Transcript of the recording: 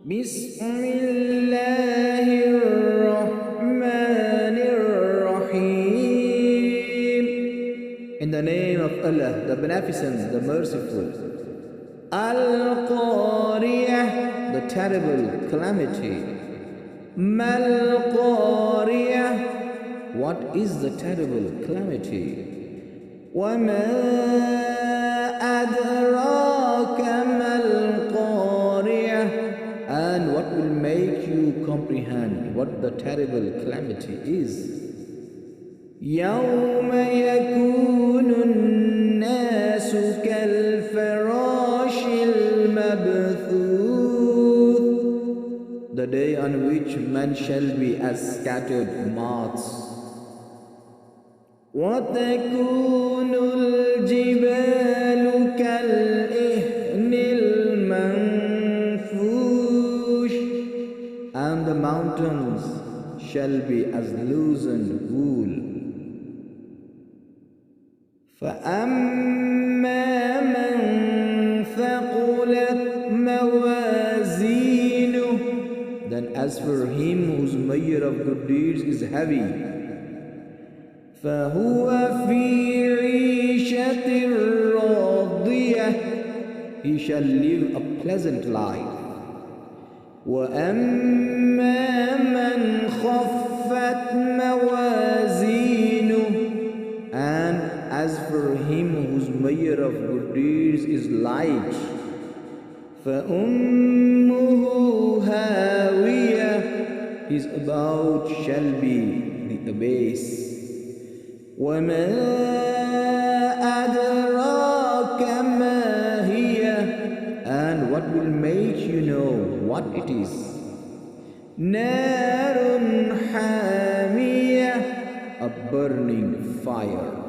Bismillahir-Rahmanir-Rahim. In the name of Allah, the Beneficent, the Merciful. Al-Qariah, the terrible calamity. Mal-Qariah, what is the terrible calamity? وَمَا أَدْرَاكَ مَا الْقَارِعَةُ, and what will make you comprehend what the terrible calamity is? يَوْمَ يَكُونُ النَّاسُ كَالْفَرَاشِ الْمَبْثُوثِ, the day on which men shall be as scattered moths. وَتَكُونُ الْجِبَالُ كَالْإِهْنِ الْمَنْفُوشِ, and the mountains shall be as loosened wool. فَأَمَّا مَنْ ثَقُلَتْ مَوَازِينُهُ, then as for him whose measure of good deeds is heavy, فَهُوَ فِي عِيشَةٍ رَاضِيَةٍ, he shall live a pleasant life. وَأَمَّا مَنْ خَفَّتْ مَوَازِينُهُ, and as for him whose measure of good deeds is light, فَأُمُّهُ هَاوِيَةٌ, his abode shall be the abyss. وَمَا أَدْرَاكَ مَا هِيَ, and what will make you know what it is? نَارٌ حَامِيَةٌ, a burning fire.